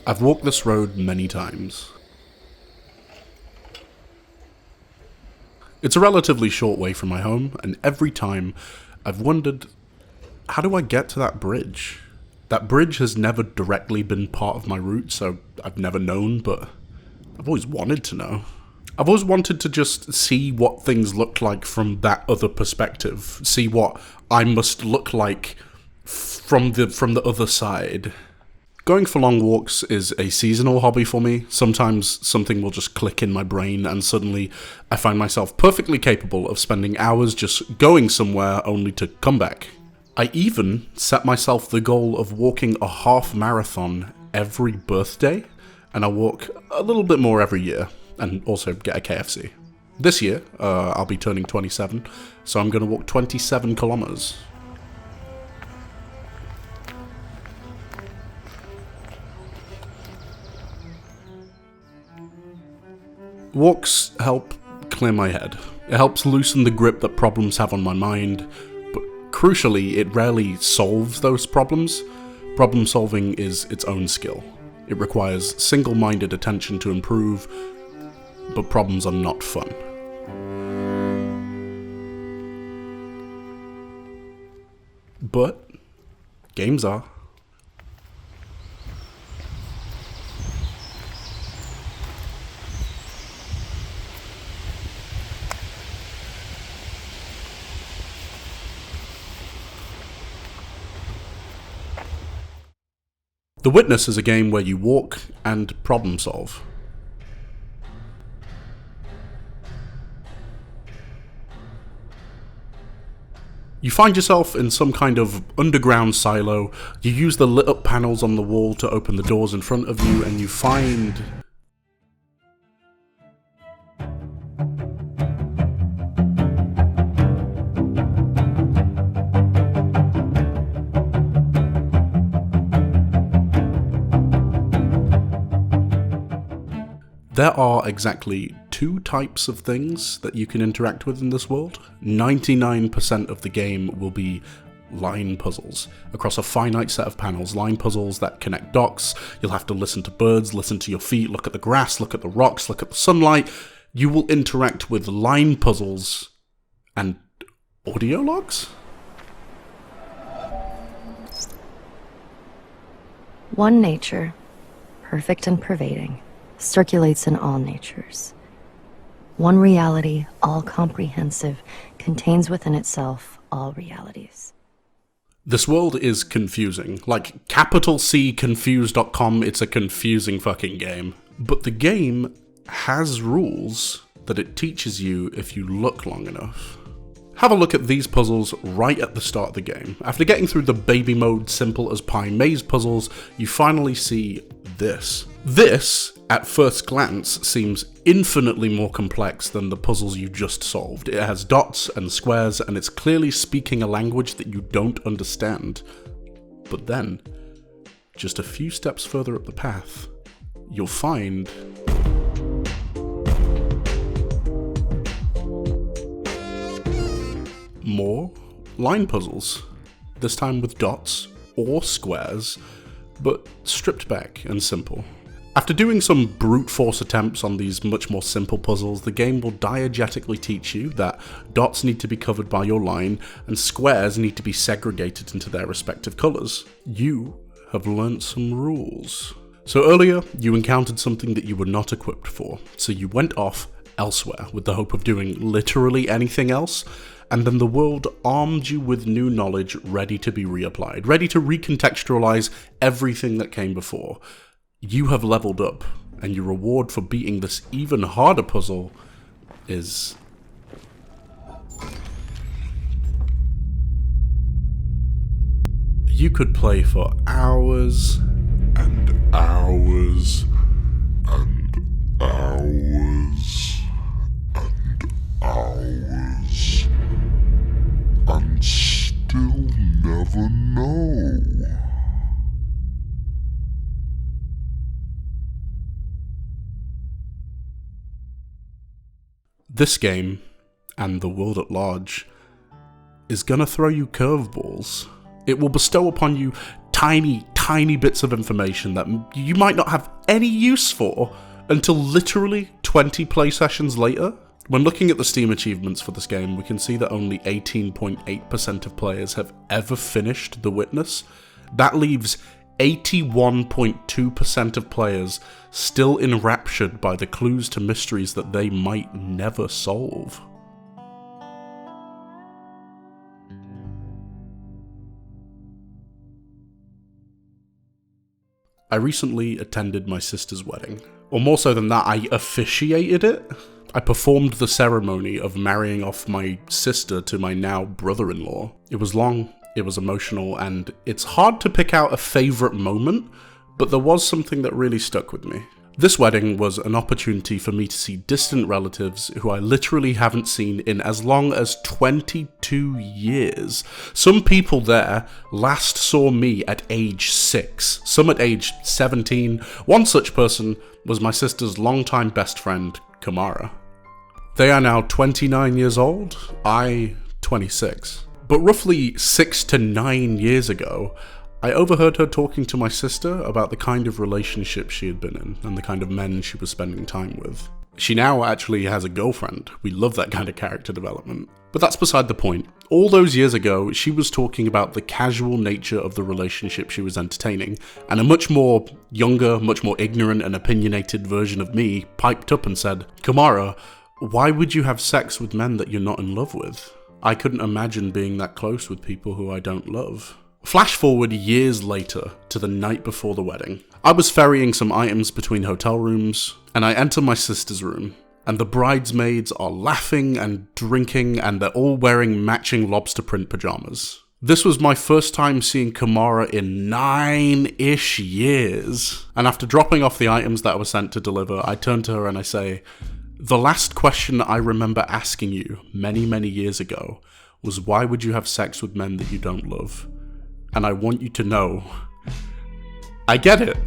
I've walked this road many times. It's a relatively short way from my home, and every time I've wondered, how do I get to that bridge? That bridge has never directly been part of my route, so I've never known, but I've always wanted to know. I've always wanted to just see what things look like from that other perspective, see what I must look like from the other side. Going for long walks is a seasonal hobby for me. Sometimes something will just click in my brain and suddenly I find myself perfectly capable of spending hours just going somewhere only to come back. I even set myself the goal of walking a half marathon every birthday, and I walk a little bit more every year, and also get a KFC. This year, I'll be turning 27, so I'm going to walk 27 kilometers. Walks help clear my head. It helps loosen the grip that problems have on my mind, but crucially, it rarely solves those problems. Problem solving is its own skill. It requires single-minded attention to improve, but problems are not fun. But games are. The Witness is a game where you walk and problem solve. You find yourself in some kind of underground silo, you use the lit up panels on the wall to open the doors in front of you, and you find... There are exactly 2 types of things that you can interact with in this world. 99% of the game will be line puzzles. Across a finite set of panels, line puzzles that connect dots. You'll have to listen to birds, listen to your feet, look at the grass, look at the rocks, look at the sunlight. You will interact with line puzzles and audio logs? One nature, perfect and pervading, circulates in all natures. One reality, all-comprehensive, contains within itself all realities. This world is confusing. Like, capital C confused.com, it's a confusing fucking game. But the game has rules that it teaches you if you look long enough. Have a look at these puzzles right at the start of the game. After getting through the baby mode simple as pie maze puzzles, you finally see this. This, at first glance, seems infinitely more complex than the puzzles you just solved. It has dots and squares, and it's clearly speaking a language that you don't understand. But then, just a few steps further up the path, you'll find... more line puzzles. This time with dots or squares, but stripped back and simple. After doing some brute force attempts on these much more simple puzzles, the game will diegetically teach you that dots need to be covered by your line and squares need to be segregated into their respective colours. You have learnt some rules. So earlier, you encountered something that you were not equipped for, so you went off elsewhere with the hope of doing literally anything else, and then the world armed you with new knowledge ready to be reapplied, ready to recontextualize everything that came before. You have leveled up, and your reward for beating this even harder puzzle is... you could play for hours and hours and hours and hours and still never know. This game, and the world at large, is gonna throw you curveballs. It will bestow upon you tiny tiny bits of information that you might not have any use for until literally 20 play sessions later. When looking at the Steam achievements for this game, we can see that only 18.8% of players have ever finished The Witness. That leaves 81.2% of players still enraptured by the clues to mysteries that they might never solve. I recently attended my sister's wedding. Or more so than that, I officiated it. I performed the ceremony of marrying off my sister to my now brother-in-law. It was long, it was emotional, and it's hard to pick out a favourite moment, but there was something that really stuck with me. This wedding was an opportunity for me to see distant relatives who I literally haven't seen in as long as 22 years. Some people there last saw me at age 6, some at age 17. One such person was my sister's longtime best friend, Kamara. They are now 29 years old, I 26. But roughly 6 to 9 years ago, I overheard her talking to my sister about the kind of relationship she had been in and the kind of men she was spending time with. She now actually has a girlfriend. We love that kind of character development. But that's beside the point. All those years ago, she was talking about the casual nature of the relationship she was entertaining, and a much more younger, much more ignorant and opinionated version of me piped up and said, "Kamara, why would you have sex with men that you're not in love with? I couldn't imagine being that close with people who I don't love." Flash forward years later to the night before the wedding. I was ferrying some items between hotel rooms, and I enter my sister's room, and the bridesmaids are laughing and drinking, and they're all wearing matching lobster print pajamas. This was my first time seeing Kamara in 9-ish years, and after dropping off the items that I was sent to deliver, I turn to her and I say, "The last question I remember asking you many, many years ago was why would you have sex with men that you don't love? And I want you to know, I get it."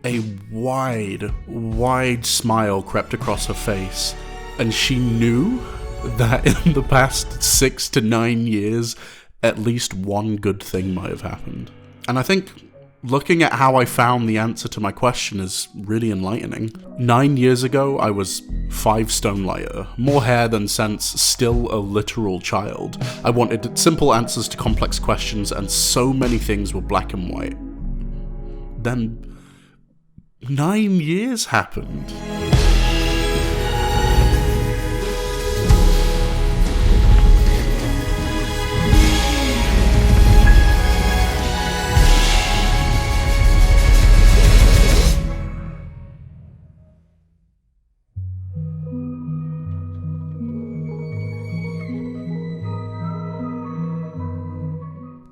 A wide smile crept across her face, and she knew that in the past 6 to 9 years, at least one good thing might have happened. And I think looking at how I found the answer to my question is really enlightening. 9 years ago, I was 5 stone lighter, more hair than sense, still a literal child. I wanted simple answers to complex questions, and so many things were black and white. Then 9 years happened.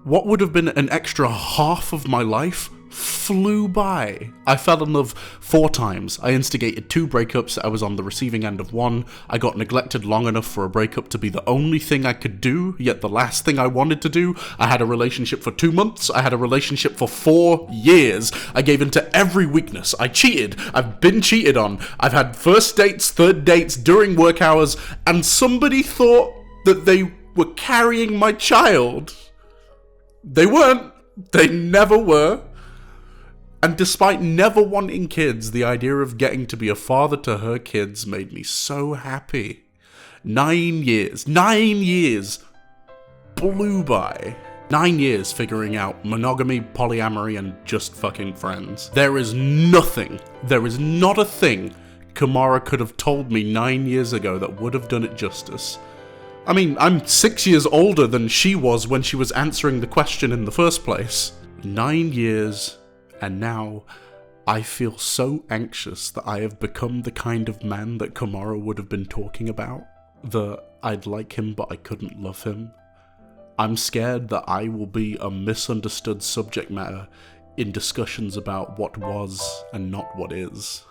What would have been an extra half of my life flew by. I fell in love 4 times. I instigated 2 breakups. I was on the receiving end of 1. I got neglected long enough for a breakup to be the only thing I could do, yet the last thing I wanted to do. I had a relationship for 2 months. I had a relationship for 4 years. I gave into every weakness. I cheated. I've been cheated on. I've had first dates, third dates during work hours, and somebody thought that they were carrying my child. They weren't. They never were. And despite never wanting kids, the idea of getting to be a father to her kids made me so happy. 9 years blew by. 9 years figuring out monogamy, polyamory, and just fucking friends. There is not a thing Kamara could have told me 9 years ago that would have done it justice. I mean, I'm 6 years older than she was when she was answering the question in the first place. 9 years, and now I feel so anxious that I have become the kind of man that Kamara would have been talking about. That I'd like him but I couldn't love him. I'm scared that I will be a misunderstood subject matter in discussions about what was and not what is.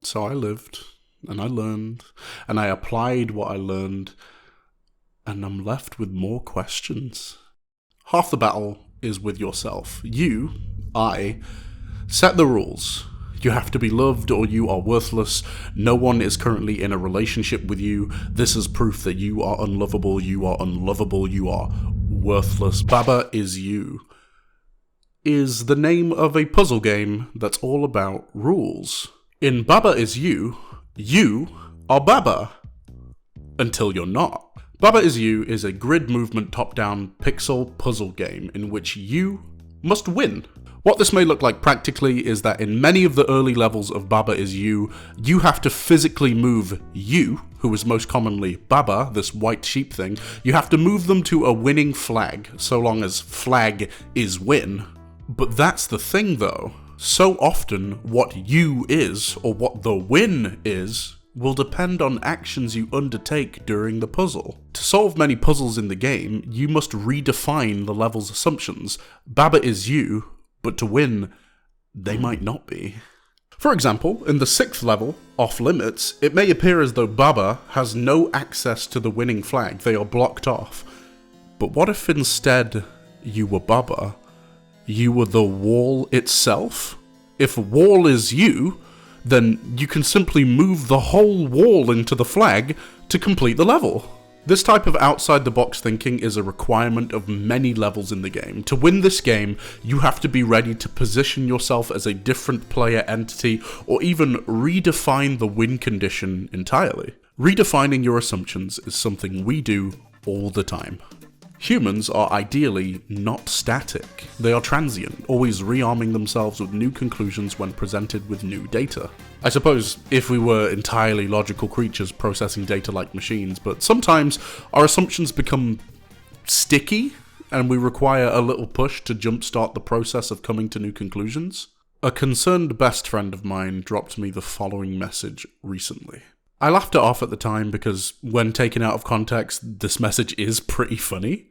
So I lived, and I learned, and I applied what I learned, and I'm left with more questions. Half the battle is with yourself. I, set the rules. You have to be loved or you are worthless. No one is currently in a relationship with you. This is proof that you are unlovable, you are unlovable, you are worthless. Baba Is You is the name of a puzzle game that's all about rules. In Baba Is You, you are Baba until you're not. Baba Is You is a grid movement top-down pixel puzzle game in which you must win. What this may look like practically is that in many of the early levels of Baba Is You, you have to physically move you, who is most commonly Baba, this white sheep thing, you have to move them to a winning flag, so long as flag is win. But that's the thing though. So often, what you is, or what the win is, will depend on actions you undertake during the puzzle. To solve many puzzles in the game, you must redefine the level's assumptions. Baba is you, but to win, they might not be. For example, in the 6th level, Off Limits, it may appear as though Baba has no access to the winning flag, they are blocked off. But what if instead you were Baba? You were the wall itself? If wall is you, then you can simply move the whole wall into the flag to complete the level. This type of outside-the-box thinking is a requirement of many levels in the game. To win this game, you have to be ready to position yourself as a different player entity, or even redefine the win condition entirely. Redefining your assumptions is something we do all the time. Humans are ideally not static. They are transient, always rearming themselves with new conclusions when presented with new data. I suppose if we were entirely logical creatures processing data like machines, but sometimes our assumptions become sticky and we require a little push to jumpstart the process of coming to new conclusions. A concerned best friend of mine dropped me the following message recently. I laughed it off at the time because, when taken out of context, this message is pretty funny.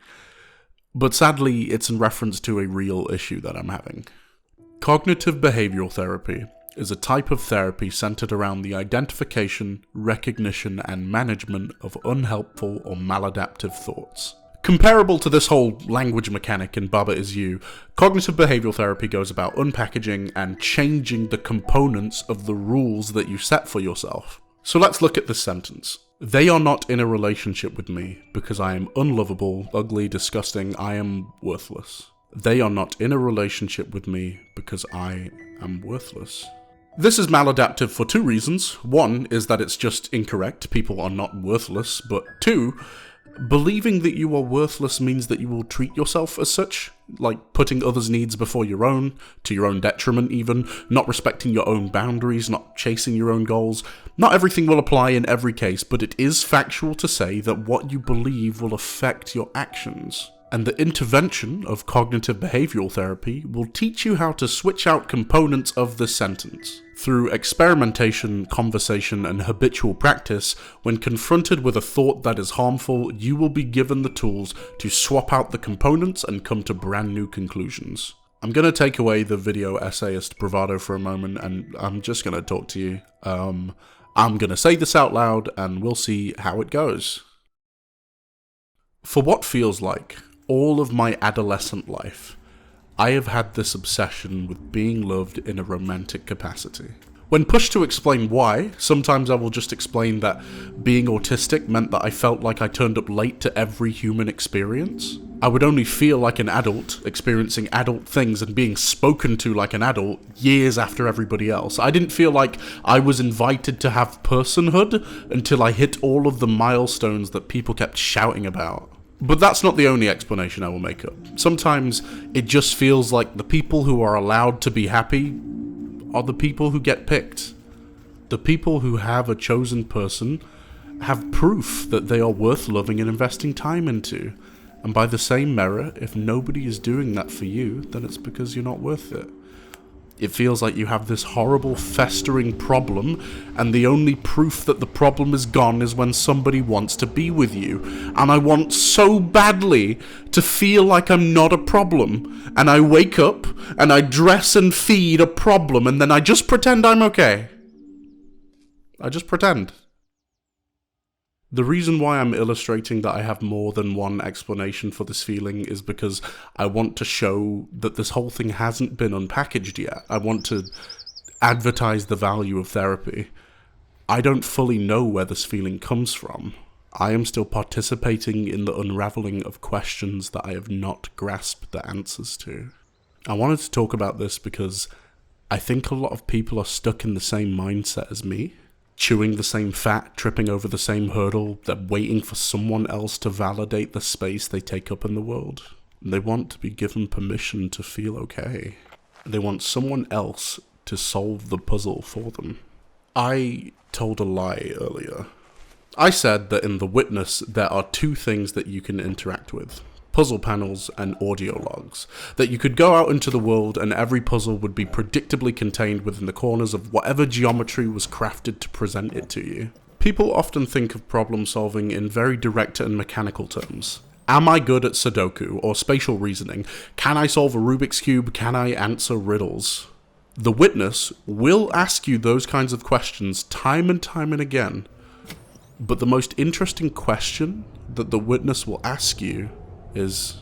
But sadly, it's in reference to a real issue that I'm having. Cognitive behavioral therapy is a type of therapy centered around the identification, recognition, and management of unhelpful or maladaptive thoughts. Comparable to this whole language mechanic in Baba Is You, cognitive behavioral therapy goes about unpackaging and changing the components of the rules that you set for yourself. So let's look at this sentence. They are not in a relationship with me because I am unlovable, ugly, disgusting, I am worthless. They are not in a relationship with me because I am worthless. This is maladaptive for 2 reasons. 1 is that it's just incorrect, people are not worthless, but 2, believing that you are worthless means that you will treat yourself as such, like putting others' needs before your own, to your own detriment even, not respecting your own boundaries, not chasing your own goals. Not everything will apply in every case, but it is factual to say that what you believe will affect your actions. And the intervention of cognitive behavioral therapy will teach you how to switch out components of this sentence. Through experimentation, conversation, and habitual practice, when confronted with a thought that is harmful, you will be given the tools to swap out the components and come to brand new conclusions. I'm going to take away the video essayist bravado for a moment, and I'm just going to talk to you. I'm going to say this out loud, and we'll see how it goes. For what feels like all of my adolescent life, I have had this obsession with being loved in a romantic capacity. When pushed to explain why, sometimes I will just explain that being autistic meant that I felt like I turned up late to every human experience. I would only feel like an adult, experiencing adult things and being spoken to like an adult years after everybody else. I didn't feel like I was invited to have personhood until I hit all of the milestones that people kept shouting about. But that's not the only explanation I will make up. Sometimes it just feels like the people who are allowed to be happy are the people who get picked. The people who have a chosen person have proof that they are worth loving and investing time into. And by the same merit, if nobody is doing that for you, then it's because you're not worth it. It feels like you have this horrible, festering problem, and the only proof that the problem is gone is when somebody wants to be with you. And I want so badly to feel like I'm not a problem, and I wake up, and I dress and feed a problem, and then I just pretend I'm okay. I just pretend. The reason why I'm illustrating that I have more than one explanation for this feeling is because I want to show that this whole thing hasn't been unpackaged yet. I want to advertise the value of therapy. I don't fully know where this feeling comes from. I am still participating in the unraveling of questions that I have not grasped the answers to. I wanted to talk about this because I think a lot of people are stuck in the same mindset as me, chewing the same fat, tripping over the same hurdle, they're waiting for someone else to validate the space they take up in the world. They want to be given permission to feel okay. They want someone else to solve the puzzle for them. I told a lie earlier. I said that in The Witness there are two things that you can interact with: puzzle panels and audio logs. That you could go out into the world and every puzzle would be predictably contained within the corners of whatever geometry was crafted to present it to you. People often think of problem solving in very direct and mechanical terms. Am I good at Sudoku or spatial reasoning? Can I solve a Rubik's Cube? Can I answer riddles? The Witness will ask you those kinds of questions time and again. But the most interesting question that The Witness will ask you is,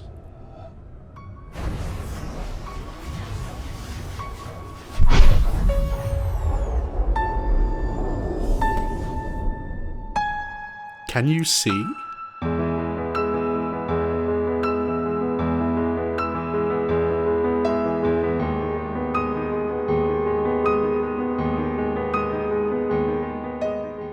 can you see?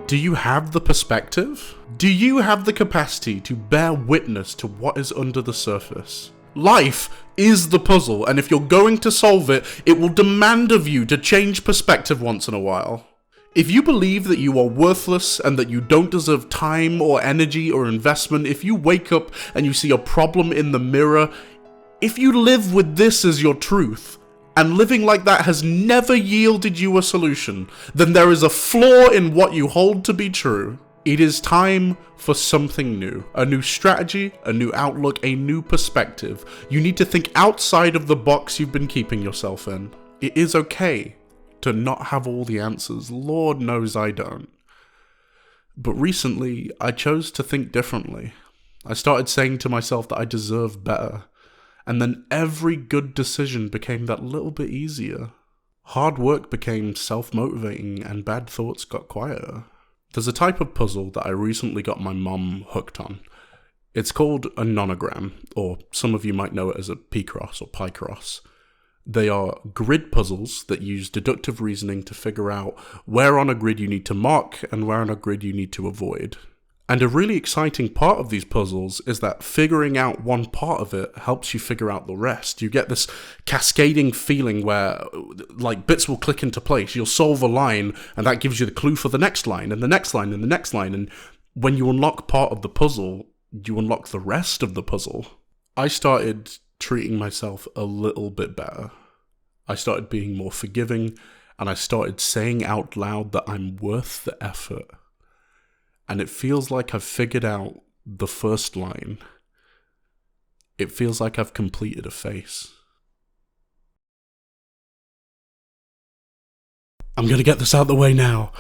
Do you have the perspective? Do you have the capacity to bear witness to what is under the surface? Life is the puzzle, and if you're going to solve it, it will demand of you to change perspective once in a while. If you believe that you are worthless and that you don't deserve time or energy or investment, if you wake up and you see a problem in the mirror, if you live with this as your truth, and living like that has never yielded you a solution, then there is a flaw in what you hold to be true. It is time for something new. A new strategy, a new outlook, a new perspective. You need to think outside of the box you've been keeping yourself in. It is okay to not have all the answers. Lord knows I don't. But recently, I chose to think differently. I started saying to myself that I deserve better. And then every good decision became that little bit easier. Hard work became self-motivating and bad thoughts got quieter. There's a type of puzzle that I recently got my mum hooked on. It's called a nonogram, or some of you might know it as a P-cross or pi-cross. They are grid puzzles that use deductive reasoning to figure out where on a grid you need to mark and where on a grid you need to avoid. And a really exciting part of these puzzles is that figuring out one part of it helps you figure out the rest. You get this cascading feeling where like bits will click into place. You'll solve a line and that gives you the clue for the next line and the next line and the next line. And when you unlock part of the puzzle, you unlock the rest of the puzzle. I started treating myself a little bit better. I started being more forgiving and I started saying out loud that I'm worth the effort. And it feels like I've figured out the first line. It feels like I've completed a face. I'm gonna get this out of the way now.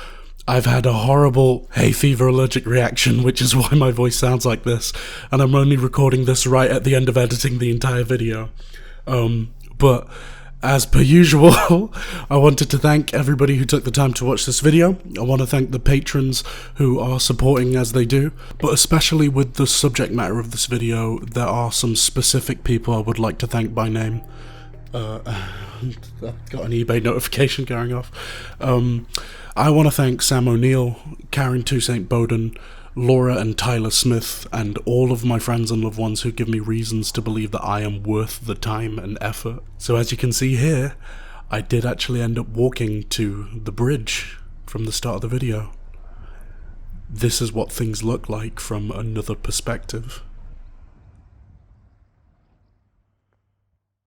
I've had a horrible hay fever allergic reaction, which is why my voice sounds like this. And I'm only recording this right at the end of editing the entire video. But as per usual, I wanted to thank everybody who took the time to watch this video. I want to thank the patrons who are supporting as they do, but especially with the subject matter of this video, there are some specific people I would like to thank by name. I've got an eBay notification going off. I want to thank Sam O'Neill, Karen Toussaint Bowden, Laura and Tyler Smith, and all of my friends and loved ones who give me reasons to believe that I am worth the time and effort. So as you can see here, I did actually end up walking to the bridge from the start of the video. This is what things look like from another perspective.